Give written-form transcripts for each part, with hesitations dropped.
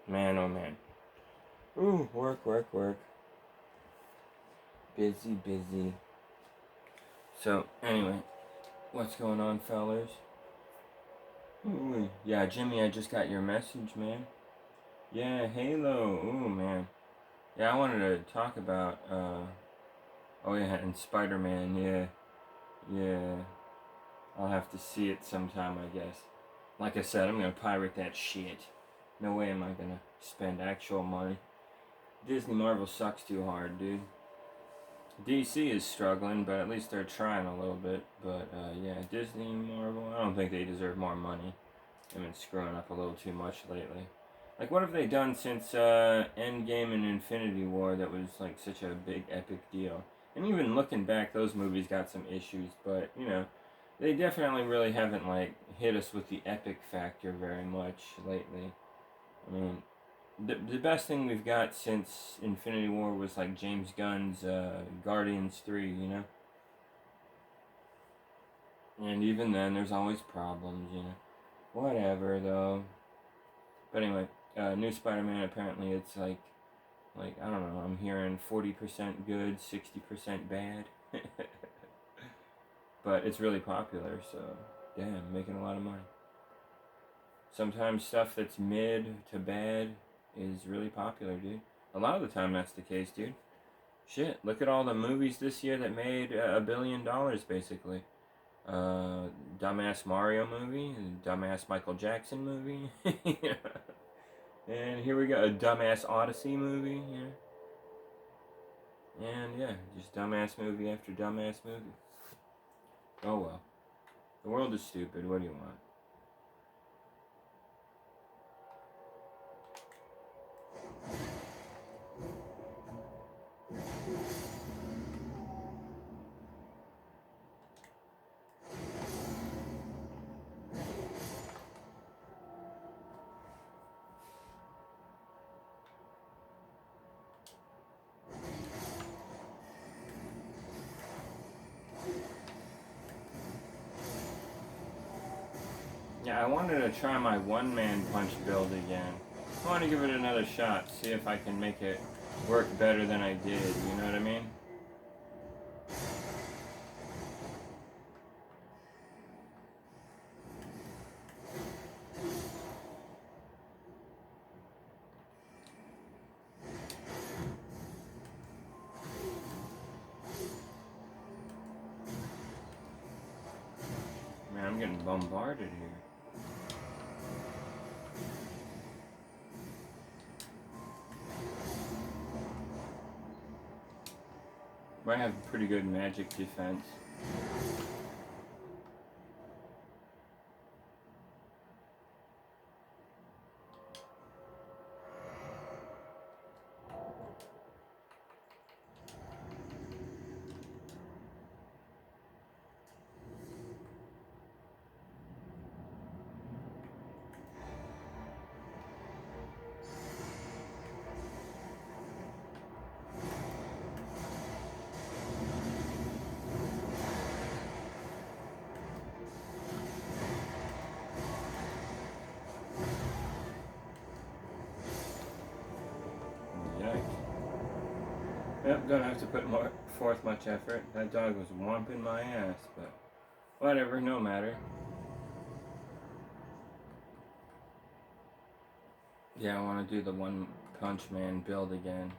Man, oh man. Ooh, work, work, work. Busy, busy. So, anyway, what's going on, fellas? Ooh, yeah, Jimmy, I just got your message, man. Yeah, Halo. Ooh, man. Yeah, I wanted to talk about, oh yeah, and Spider-Man, yeah. Yeah. I'll have to see it sometime, I guess. Like I said, I'm gonna pirate that shit. No way am I gonna spend actual money. Disney Marvel sucks too hard, dude. DC is struggling, but at least they're trying a little bit. But yeah, Disney, Marvel, I don't think they deserve more money. They've been screwing up a little too much lately. Like, what have they done since Endgame and Infinity War that was like such a big epic deal? And even looking back, those movies got some issues, but you know, they definitely really haven't like hit us with the epic factor very much lately. I mean, the best thing we've got since Infinity War was like James Gunn's Guardians 3, you know? And even then, there's always problems, you know? Whatever, though. But anyway, new Spider-Man, apparently it's like, I don't know, I'm hearing 40% good, 60% bad. But it's really popular, so, damn, making a lot of money. Sometimes stuff that's mid to bad is really popular, dude. A lot of the time that's the case, dude. Shit, look at all the movies this year that made $1 billion, basically. Dumbass Mario movie, dumbass Michael Jackson movie. And here we go, a dumbass Odyssey movie, And yeah, just dumbass movie after dumbass movie. Oh well. The world is stupid, what do you want? Yeah, I wanted to try my one-man punch build again. I want to give it another shot, see if I can make it work better than I did, you know what I mean? Man, I'm getting bombarded here. I have pretty good magic defense. Yep, don't have to put forth much effort. That dog was whomping my ass, but whatever, no matter. Yeah, I want to do the One Punch Man build again.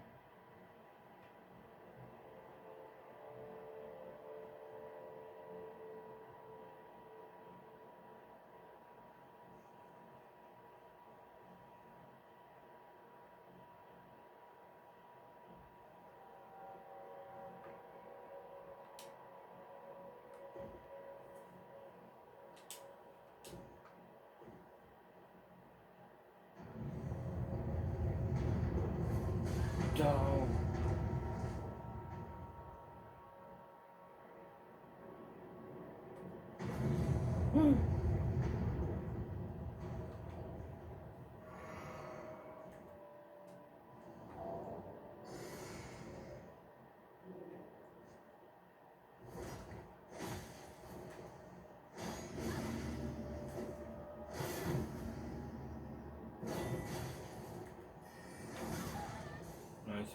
Dog.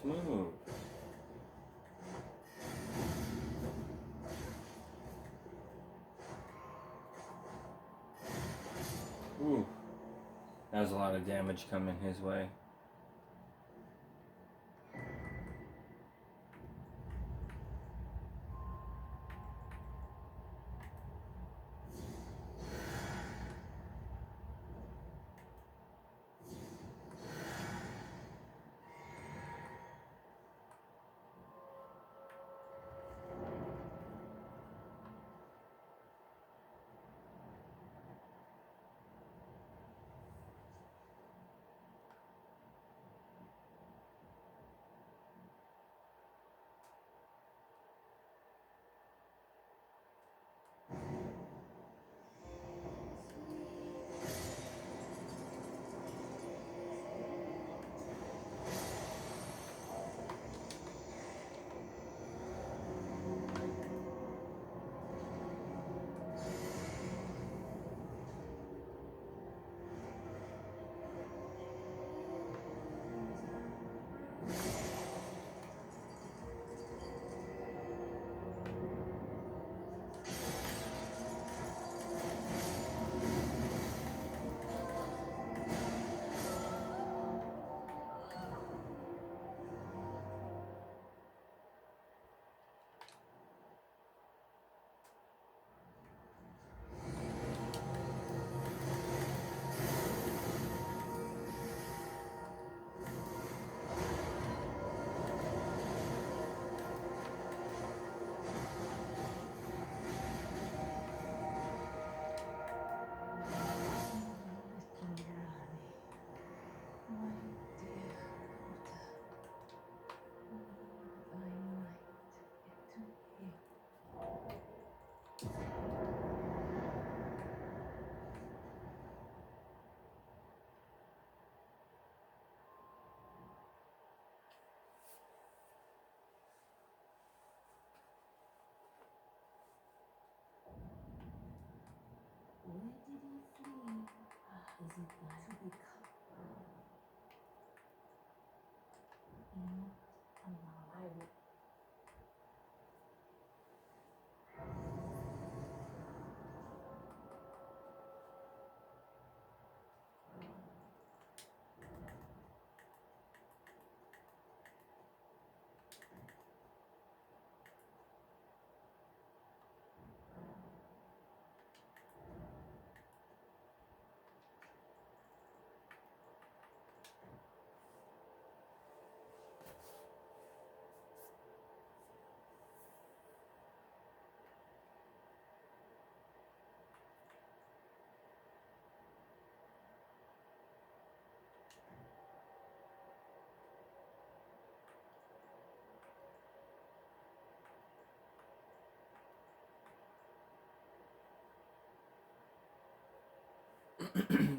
Smooth. Ooh. That was a lot of damage coming his way.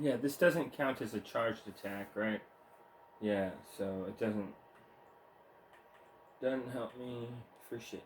Yeah, this doesn't count as a charged attack, right? Yeah, so it doesn't help me for shit.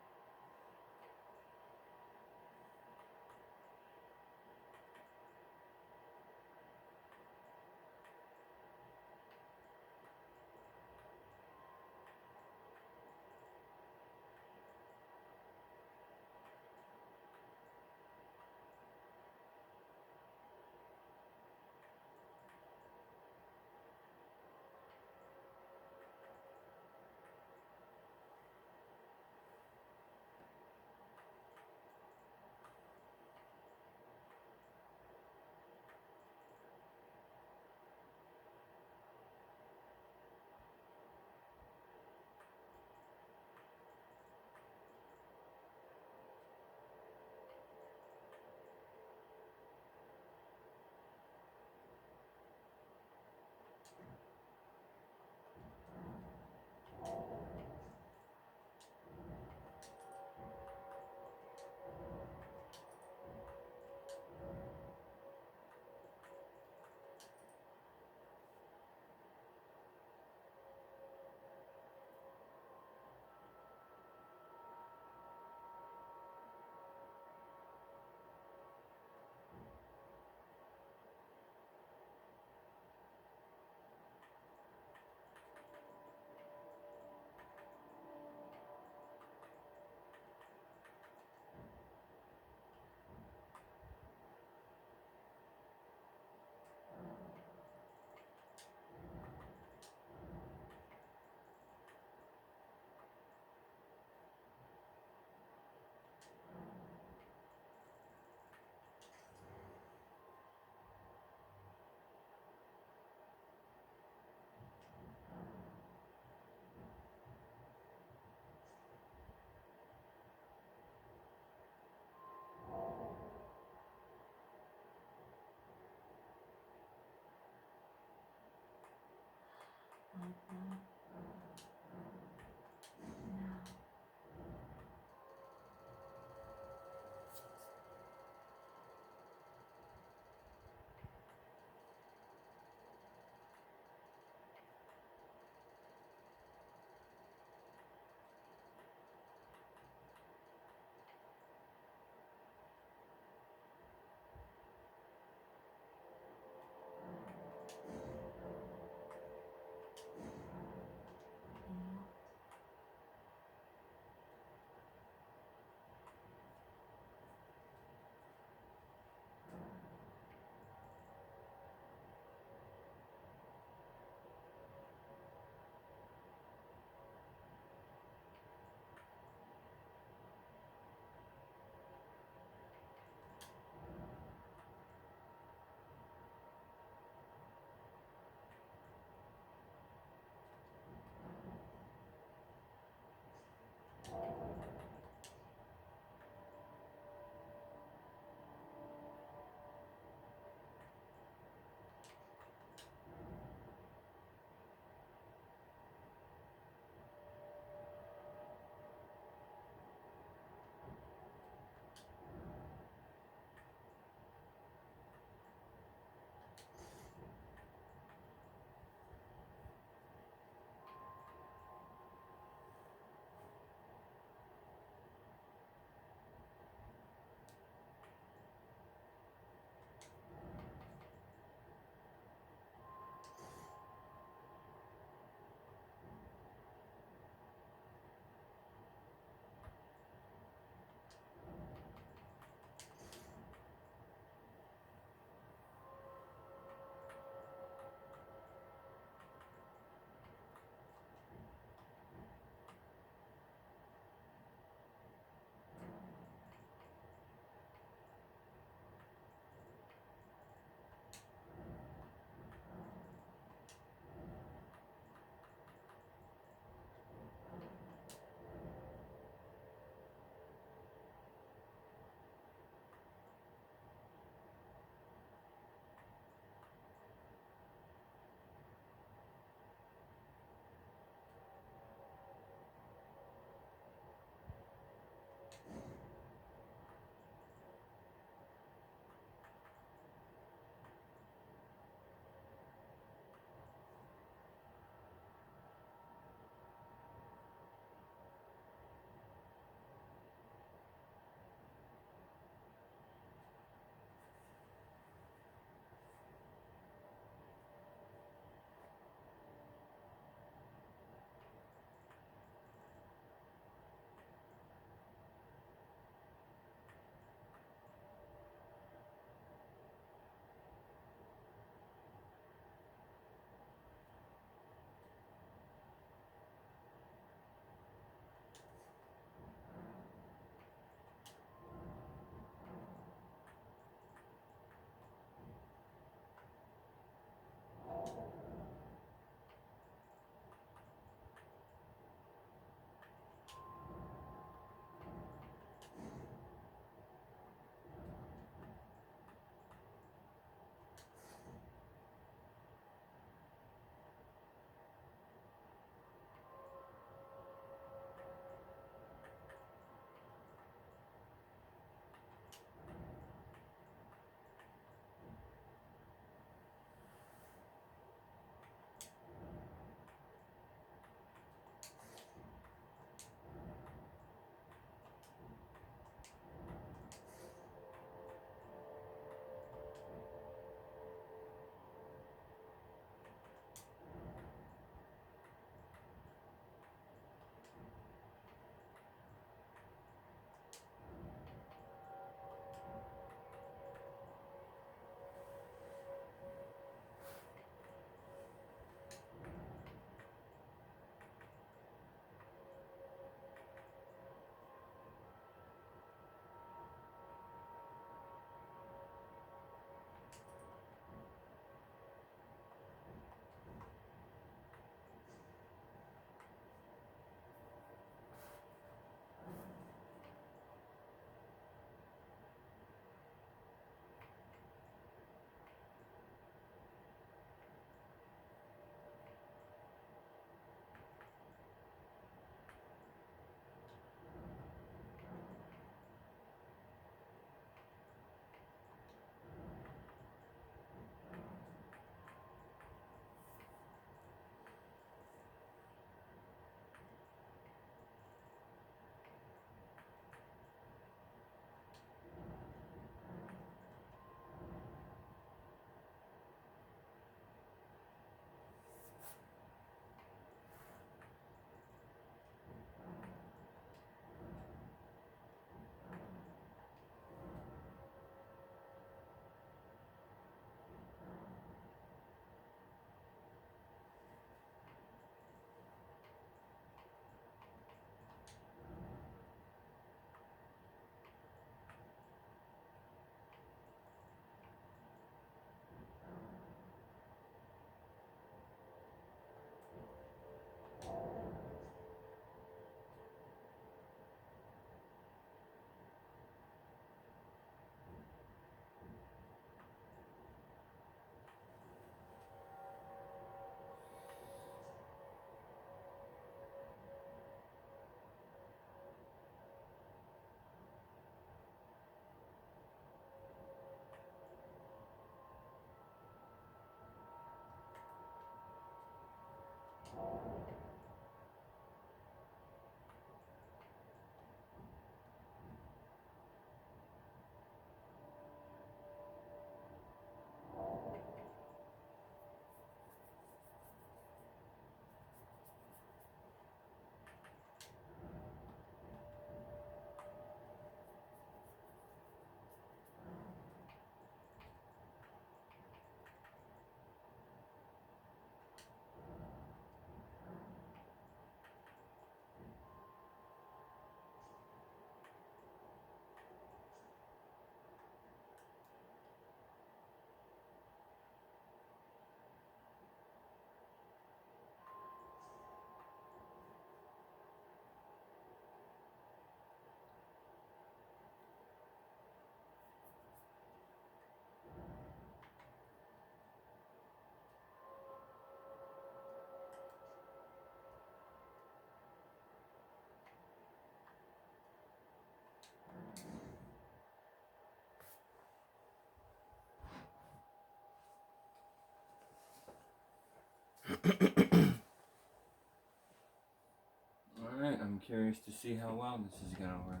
Alright, I'm curious to see how well this is gonna work.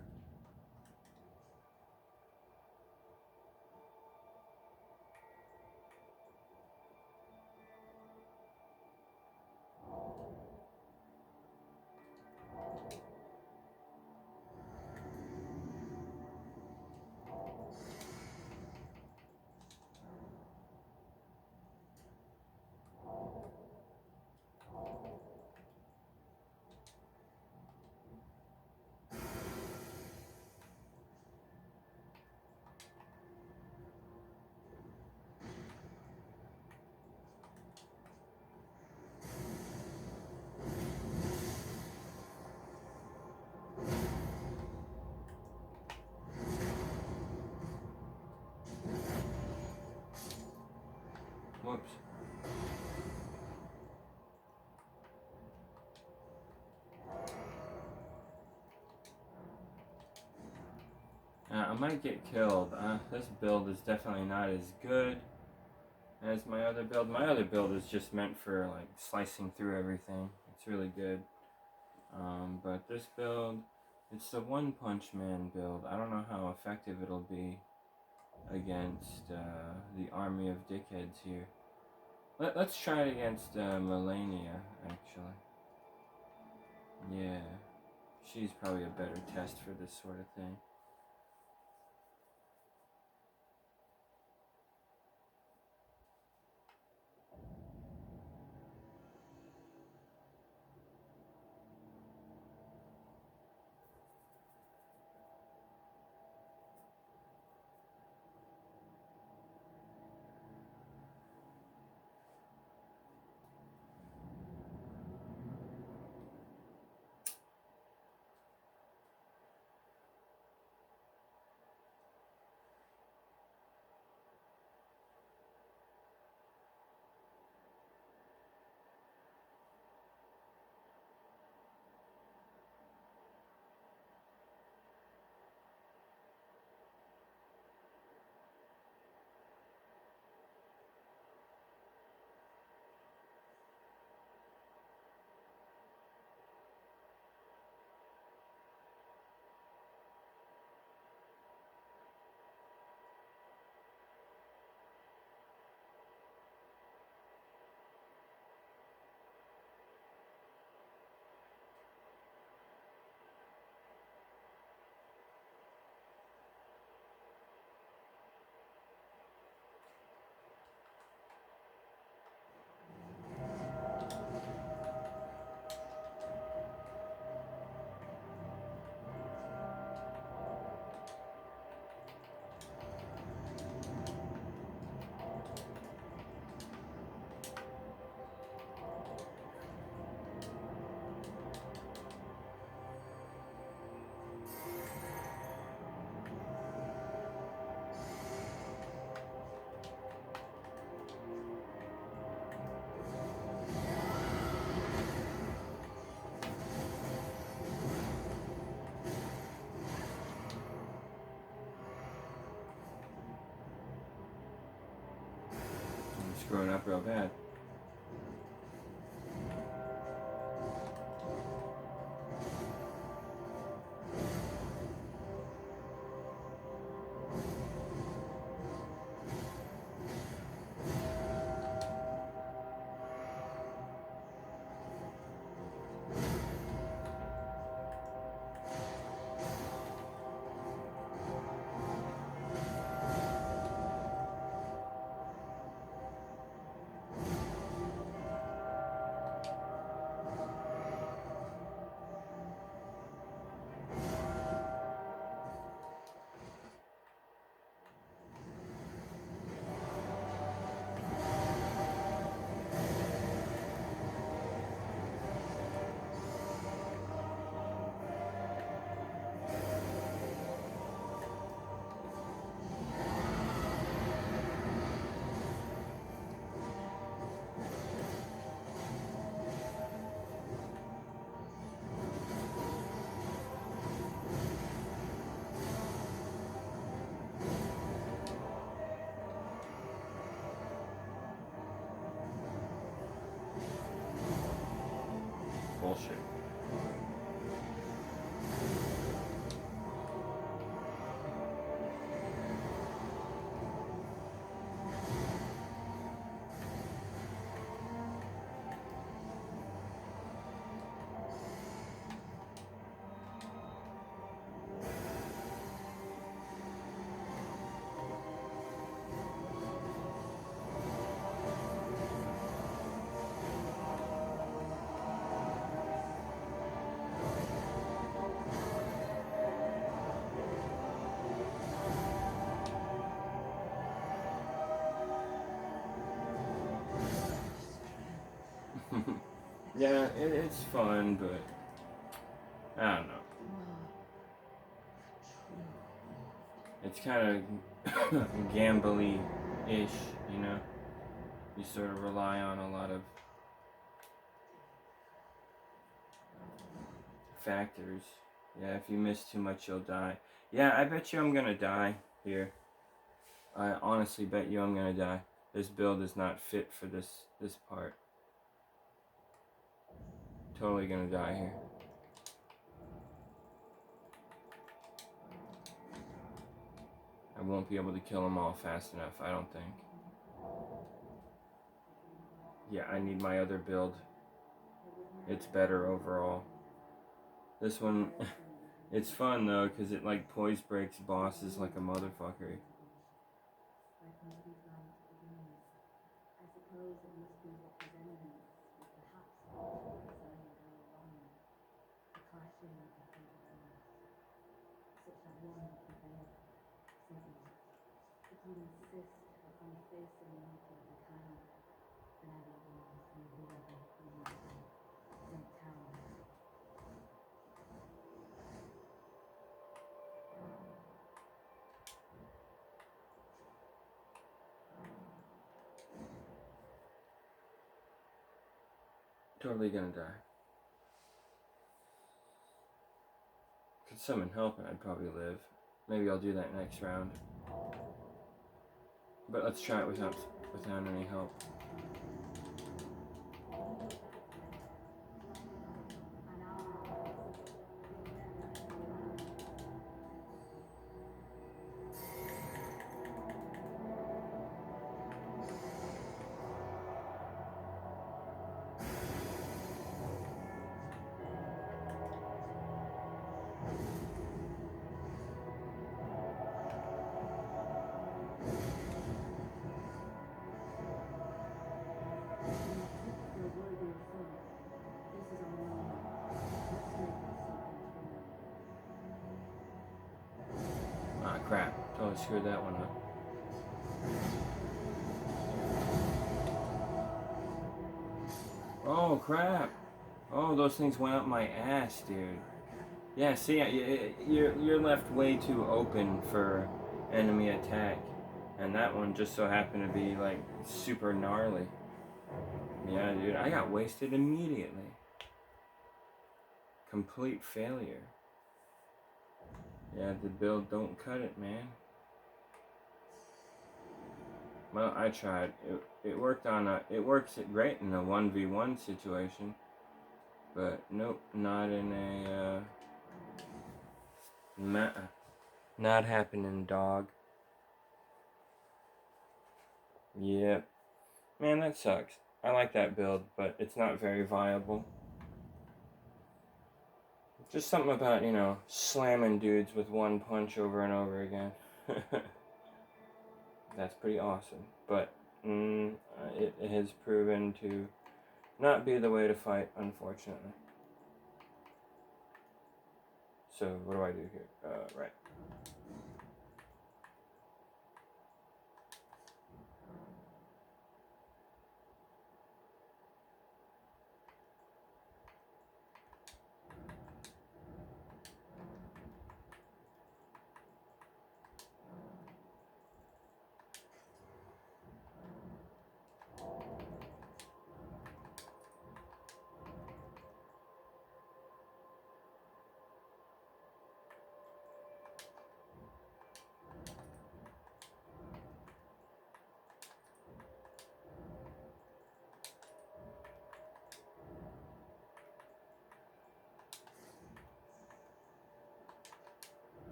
Whoops. I might get killed. This build is definitely not as good as my other build. My other build is just meant for like slicing through everything. It's really good. But this build, it's the One Punch Man build. I don't know how effective it'll be against the army of dickheads here. Let's try it against Melania, actually. Yeah, she's probably a better test for this sort of thing. I'm screwing up real bad. bullshit. Yeah, it's fun, but I don't know. It's kind of gambly-ish, you know? You sort of rely on a lot of factors. Yeah, if you miss too much, you'll die. Yeah, I bet you I'm gonna die here. I honestly bet you I'm gonna die. This build is not fit for this part. Totally gonna die here. I won't be able to kill them all fast enough, I don't think. Yeah, I need my other build. It's better overall. This one, it's fun though, because it like poise breaks bosses like a motherfucker. Totally gonna die. Could summon help and I'd probably live. Maybe I'll do that next round. But let's try it without any help. Ah, crap. Totally screwed that one up. Oh, crap. Oh, those things went up my ass, dude. Yeah, see, you're left way too open for enemy attack. And that one just so happened to be, like, super gnarly. Yeah, dude, I got wasted immediately. Complete failure. Yeah, the build don't cut it, man. Well, I tried. It worked it works great in a 1v1 situation. But nope, not in a, not happening, dog. Yep. Man, that sucks. I like that build, but it's not very viable. Just something about, you know, slamming dudes with one punch over and over again. That's pretty awesome. But it has proven to not be the way to fight, unfortunately. So, what do I do here? Right.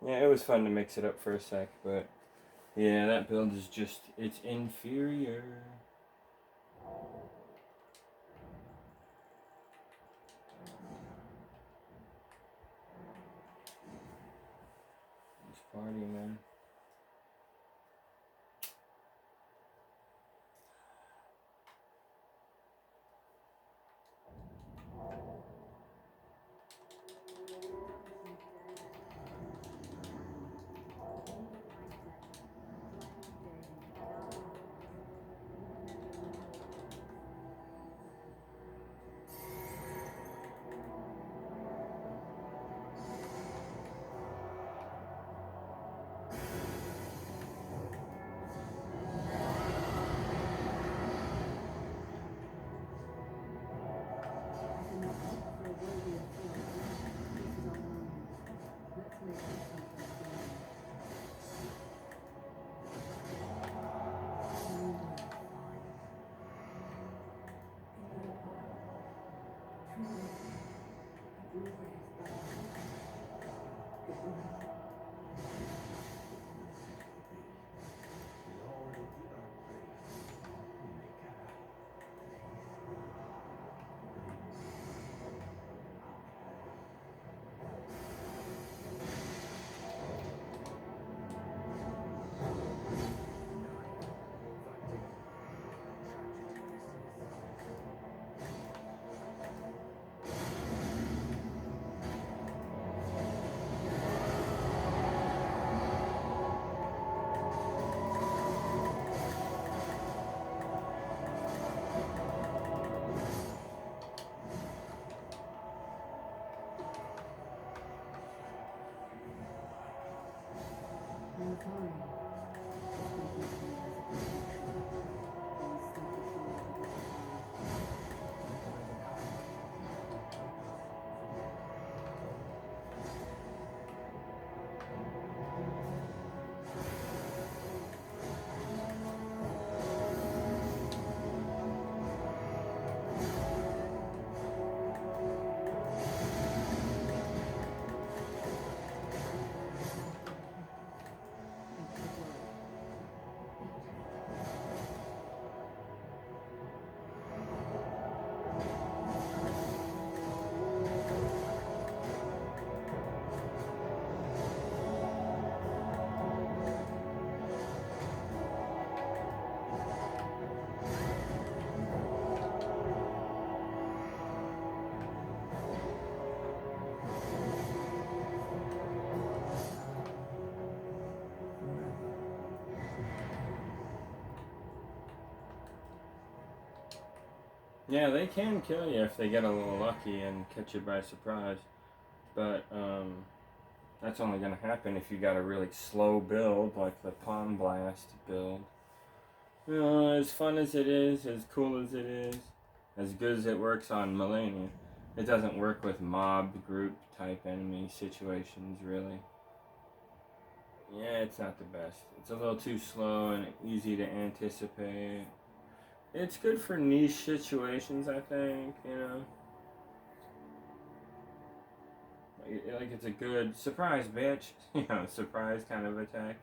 Yeah, it was fun to mix it up for a sec, but yeah, that build is just, it's inferior. It's party, man. Yeah, they can kill you if they get a little lucky and catch you by surprise. But that's only going to happen if you got a really slow build, like the Palm Blast build. You know, as fun as it is, as cool as it is, as good as it works on Millennia, it doesn't work with mob group type enemy situations, really. Yeah, it's not the best. It's a little too slow and easy to anticipate. It's good for niche situations, I think, you know. Like it's a good surprise, bitch. You know, surprise kind of attack.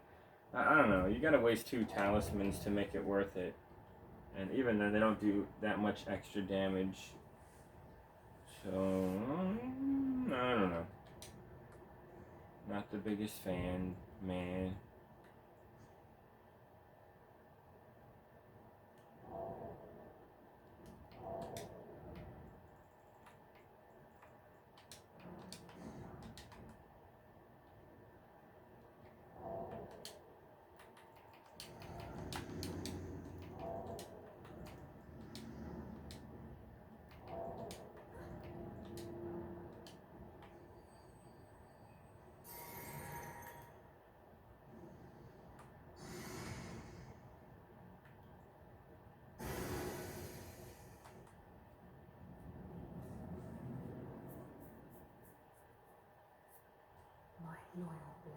I don't know. You gotta waste 2 talismans to make it worth it. And even then, they don't do that much extra damage. So, I don't know. Not the biggest fan, man. Loyal blade.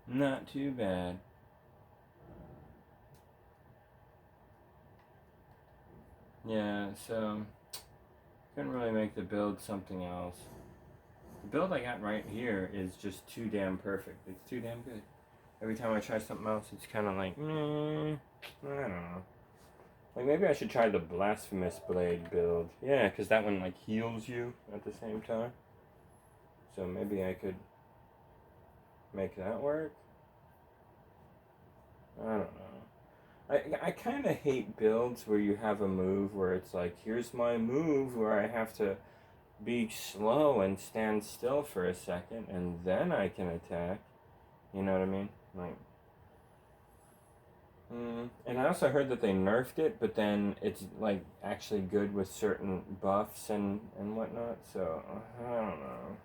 Not too bad. Yeah, so couldn't really make the build something else. The build I got right here is just too damn perfect. It's too damn good. Every time I try something else, it's kind of like, I don't know. Like maybe I should try the Blasphemous Blade build. Yeah, because that one like heals you at the same time. So maybe I could make that work. I don't know. I kind of hate builds where you have a move where it's like, here's my move where I have to be slow and stand still for a second and then I can attack. You know what I mean? Like, and I also heard that they nerfed it, but then it's like actually good with certain buffs and whatnot. So I don't know.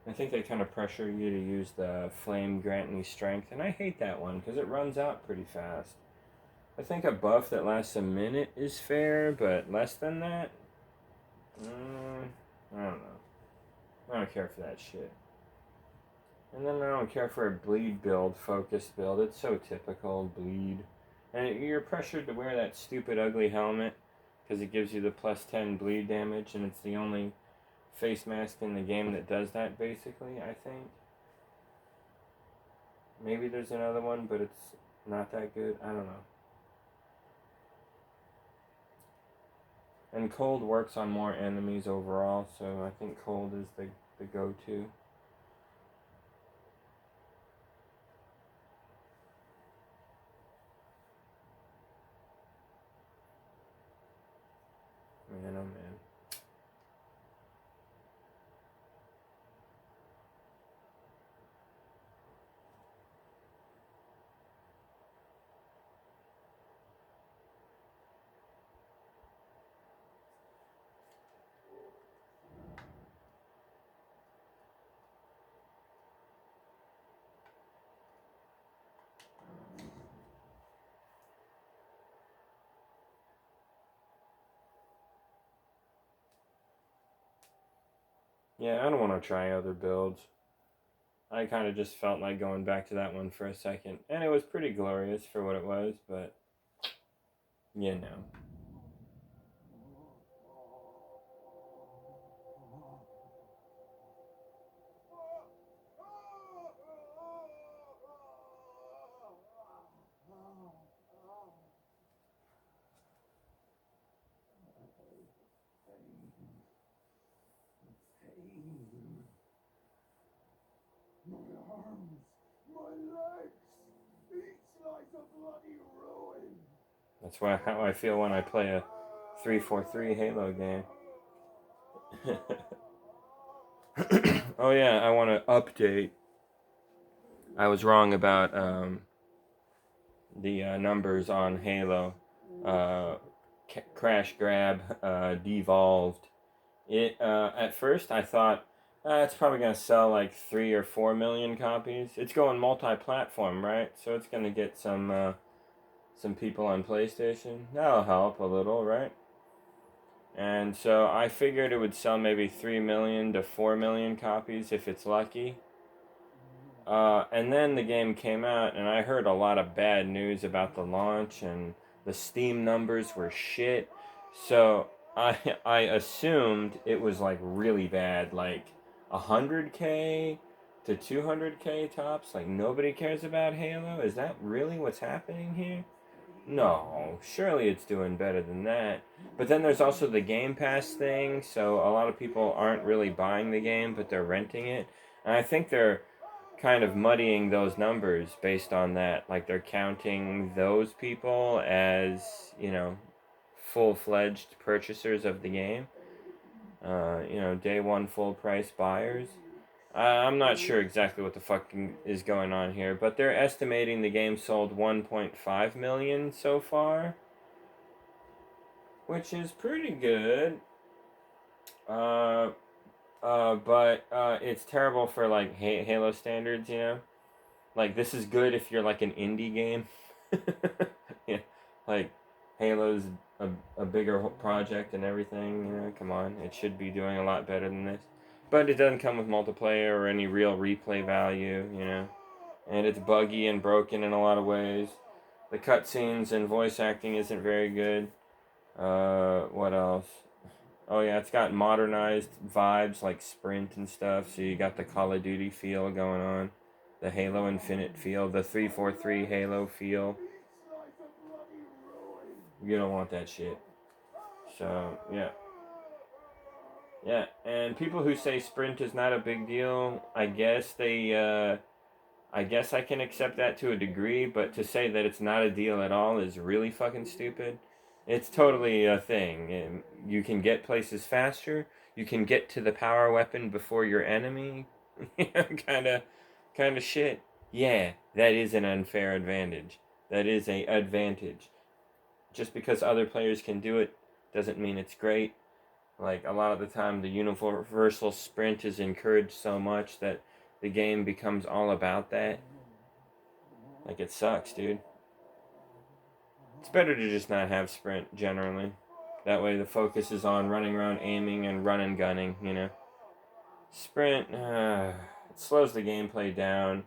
I think they kind of pressure you to use the flame grant me strength, and I hate that one because it runs out pretty fast. I think a buff that lasts a minute is fair, but less than that, I don't know. I don't care for that shit. And then I don't care for a bleed build, focus build. It's so typical, bleed. And you're pressured to wear that stupid ugly helmet because it gives you the plus 10 bleed damage, and it's the only face mask in the game that does that, basically, I think. Maybe there's another one, but it's not that good. I don't know. And cold works on more enemies overall, so I think cold is the go-to. Man, oh man. Yeah, I don't want to try other builds. I kind of just felt like going back to that one for a second. And it was pretty glorious for what it was, but you know. My arms, my legs, each like a bloody ruin. That's how I feel when I play a 343 Halo game. Oh yeah, I want to update. I was wrong about the numbers on Halo. Uh, Crash Grab devolved. It at first I thought it's probably gonna sell like 3 or 4 million copies. It's going multi-platform, right? So it's gonna get some people on PlayStation. That'll help a little, right? And so I figured it would sell maybe 3 million to 4 million copies if it's lucky. And then the game came out, and I heard a lot of bad news about the launch, and the Steam numbers were shit. So I assumed it was like really bad, like 100K to 200K tops. Like nobody cares about Halo. Is that really what's happening here? No, surely it's doing better than that. But then there's also the Game Pass thing, so a lot of people aren't really buying the game, but they're renting it. And I think they're kind of muddying those numbers based on that. Like they're counting those people as, full-fledged purchasers of the game. Day one full price buyers. I'm not sure exactly what the fuck is going on here, but they're estimating the game sold 1.5 million so far, which is pretty good. Uh, but it's terrible for like Halo standards, Like this is good if you're like an indie game. Yeah, like Halo's a bigger project and everything. Come on, it should be doing a lot better than this. But it doesn't come with multiplayer or any real replay value. and it's buggy and broken in a lot of ways. The cutscenes and voice acting isn't very good. What else? Oh yeah, it's got modernized vibes like Sprint and stuff. So you got the Call of Duty feel going on, the Halo Infinite feel, the 343 Halo feel. You don't want that shit. So yeah. Yeah, and people who say Sprint is not a big deal, I guess I guess I can accept that to a degree, but to say that it's not a deal at all is really fucking stupid. It's totally a thing. You can get places faster. You can get to the power weapon before your enemy. kind of shit. Yeah, that is an unfair advantage. That is a advantage. Just because other players can do it doesn't mean it's great. Like, a lot of the time, the universal sprint is encouraged so much that the game becomes all about that. Like, it sucks, dude. It's better to just not have sprint, generally. That way the focus is on running around aiming and run and gunning, you know. Sprint, it slows the gameplay down.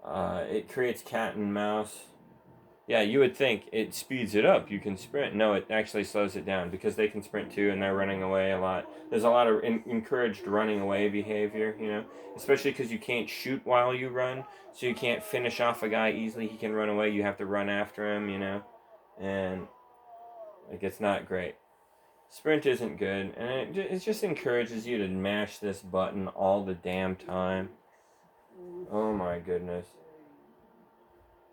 It creates cat and mouse. Yeah, you would think it speeds it up. You can sprint. No, it actually slows it down because they can sprint too and they're running away a lot. There's a lot of encouraged running away behavior, you know, especially because you can't shoot while you run. So you can't finish off a guy easily. He can run away. You have to run after him, you know, and like it's not great. Sprint isn't good, and it just encourages you to mash this button all the damn time. Oh my goodness.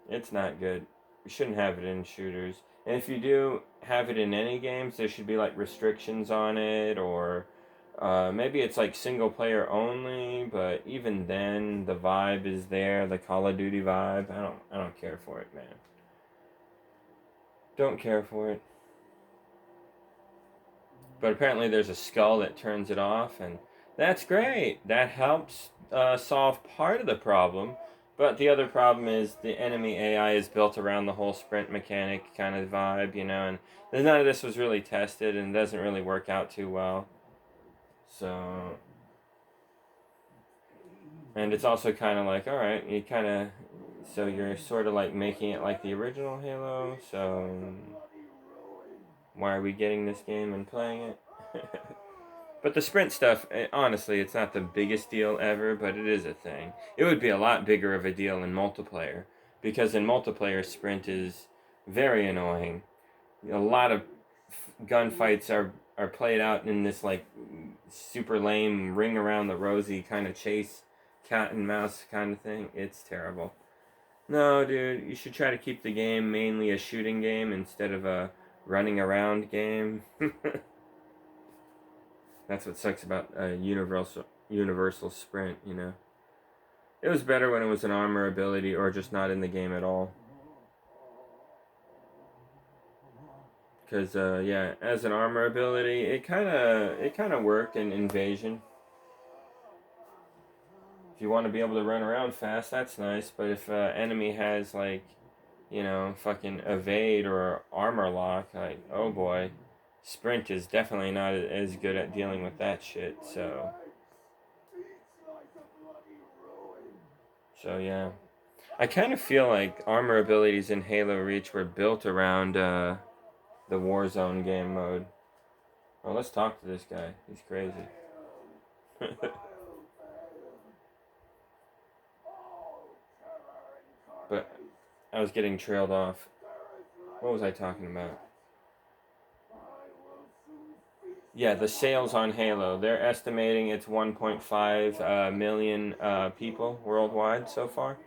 It's not good. You shouldn't have it in shooters. And if you do have it in any games, there should be like restrictions on it, or maybe it's like single player only. But even then, the vibe is there, the Call of Duty vibe. I don't care for it, man. Don't care for it. But apparently, there's a skull that turns it off, and that's great. That helps solve part of the problem. But the other problem is the enemy AI is built around the whole sprint mechanic kind of vibe, you know, and none of this was really tested and doesn't really work out too well. So, and it's also kind of like, all right, so you're sort of like making it like the original Halo. So, why are we getting this game and playing it? But the sprint stuff, honestly, it's not the biggest deal ever, but it is a thing. It would be a lot bigger of a deal in multiplayer, because in multiplayer, sprint is very annoying. A lot of gunfights are played out in this like super lame ring around the rosy kind of chase, cat and mouse kind of thing. It's terrible. No, dude, you should try to keep the game mainly a shooting game instead of a running around game. That's what sucks about a universal sprint, you know. It was better when it was an armor ability or just not in the game at all. Because yeah, as an armor ability, it kind of worked in Invasion. If you want to be able to run around fast, that's nice. But if enemy has like, you know, fucking evade or armor lock, like, oh boy, sprint is definitely not as good at dealing with that shit. So yeah, I kind of feel like armor abilities in Halo Reach were built around the Warzone game mode. Well, let's talk to this guy. He's crazy. But I was getting trailed off. What was I talking about? Yeah, the sales on Halo. They're estimating it's 1.5 million people worldwide so far.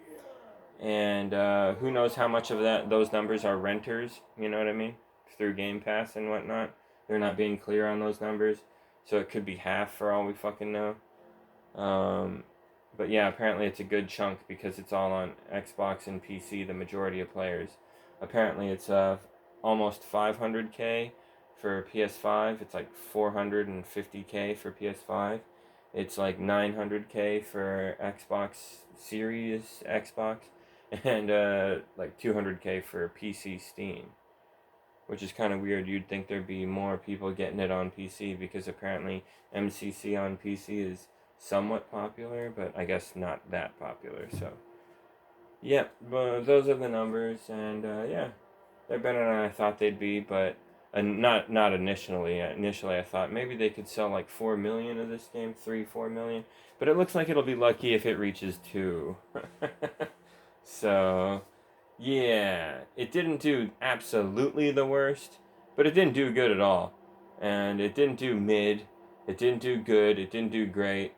And who knows how much of those numbers are renters, you know what I mean? Through Game Pass and whatnot. They're not being clear on those numbers. So it could be half for all we fucking know. But yeah, apparently it's a good chunk because it's all on Xbox and PC, the majority of players. Apparently it's almost 500K for PS5. It's like 450K for PS5. It's like 900K for Xbox Series Xbox, and like 200K for PC Steam, which is kind of weird. You'd think there'd be more people getting it on PC because apparently MCC on PC is somewhat popular, but I guess not that popular. So Yep, but those are the numbers, and yeah, they're better than I thought they'd be, but not initially. Initially, I thought maybe they could sell like 4 million of this game, 3, 4 million, but it looks like it'll be lucky if it reaches 2. So yeah, it didn't do absolutely the worst, but it didn't do good at all, and it didn't do mid. It didn't do good. It didn't do great.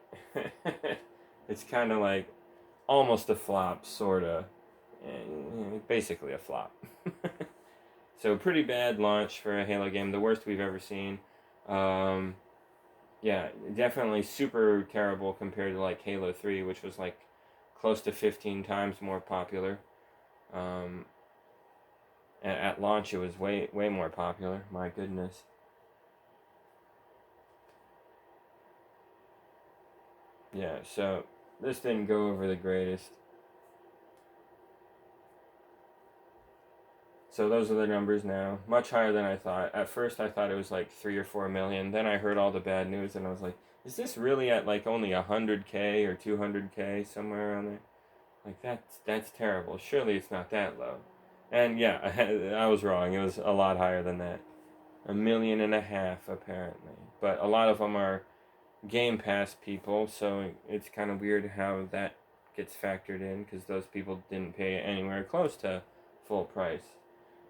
It's kind of like almost a flop, sorta. Basically a flop. So pretty bad launch for a Halo game, the worst we've ever seen. Um, yeah, definitely super terrible compared to like Halo 3, which was like close to 15 times more popular. Um, at launch, it was way more popular. My goodness. Yeah, so this didn't go over the greatest. So those are the numbers now. Much higher than I thought. At first, I thought it was like 3 or 4 million. Then I heard all the bad news, and I was like, "Is this really at like only 100K or 200K somewhere around there?" Like that's terrible. Surely it's not that low. And yeah, I was wrong. It was a lot higher than that. 1.5 million apparently. But a lot of them are Game Pass people, so it's kind of weird how that gets factored in because those people didn't pay anywhere close to full price.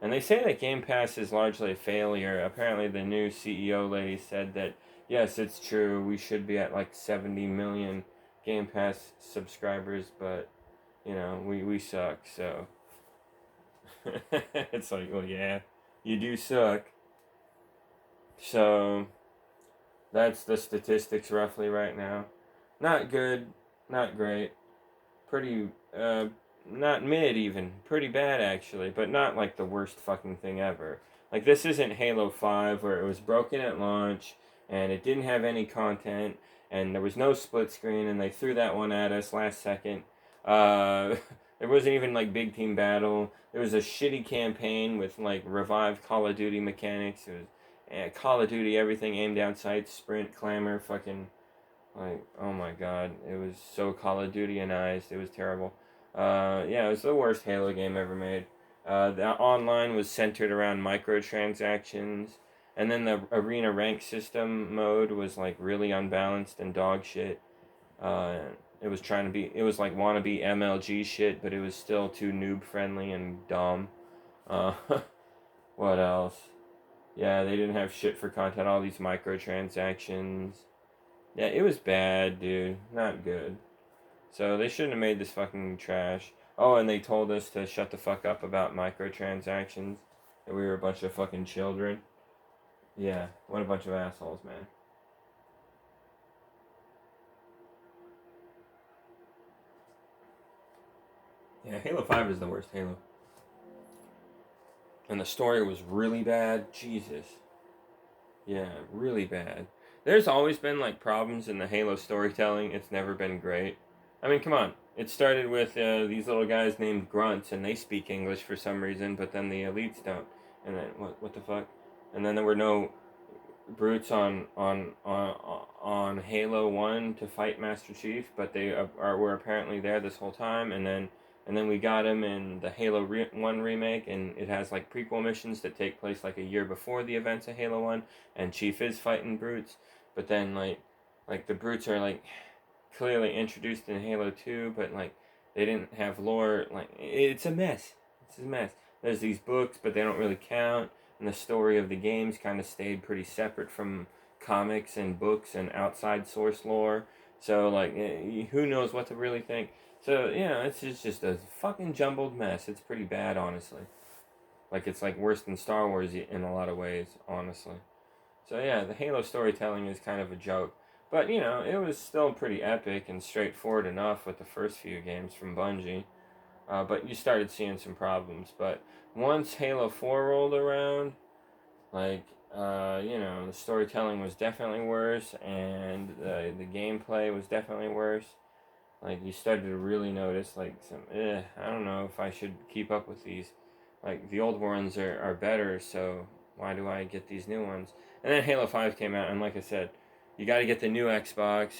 And they say that Game Pass is largely a failure. Apparently, the new CEO lady said that, yes, it's true, we should be at like 70 million Game Pass subscribers, but, we suck, so. It's like, well, yeah, you do suck. So, that's the statistics roughly right now. Not good, not great. Pretty, not mid even. Pretty bad actually, but not like the worst fucking thing ever. Like this isn't Halo 5 where it was broken at launch and it didn't have any content and there was no split screen and they threw that one at us last second. Uh, there wasn't even like big team battle. There was a shitty campaign with like revived Call of Duty mechanics. It was Call of Duty everything aimed down sights, sprint, clamor, fucking like, oh my god, it was so Call of Duty-anized. It was terrible. Yeah, it was the worst Halo game ever made. The online was centered around microtransactions, and then the arena rank system mode was like really unbalanced and dog shit. Uh, it was like wannabe MLG shit, but it was still too noob friendly and dumb. Uh, what else? Yeah, they didn't have shit for content. All these microtransactions. Yeah, it was bad, dude. Not good. So they shouldn't have made this fucking trash. Oh, and they told us to shut the fuck up about microtransactions. That we were a bunch of fucking children. Yeah, what a bunch of assholes, man. Yeah, Halo 5 is the worst Halo. And the story was really bad. Jesus. Yeah, really bad. There's always been like problems in the Halo storytelling. It's never been great. I mean, come on. It started with these little guys named Grunts, and they speak English for some reason, but then the elites don't. And then what the fuck? And then there were no brutes on Halo 1 to fight Master Chief, but they were apparently there this whole time. And then we got him in the Halo 1 remake, and it has like prequel missions that take place like a year before the events of Halo 1, and Chief is fighting brutes, but then like the brutes are like clearly introduced in Halo 2, but like they didn't have lore. Like it's a mess. It's a mess. There's these books, but they don't really count, and the story of the games kind of stayed pretty separate from comics and books and outside source lore. So like, who knows what to really think? So it's just a fucking jumbled mess. It's pretty bad, honestly. Like it's like worse than Star Wars in a lot of ways, honestly. So yeah, the Halo storytelling is kind of a joke. But it was still pretty epic and straightforward enough with the first few games from Bungie. But you started seeing some problems. But once Halo 4 rolled around, like, the storytelling was definitely worse, and the gameplay was definitely worse. Like, you started to really notice, like, I don't know if I should keep up with these. Like, the old ones are better, so why do I get these new ones? And then Halo 5 came out, and like I said, you gotta get the new Xbox.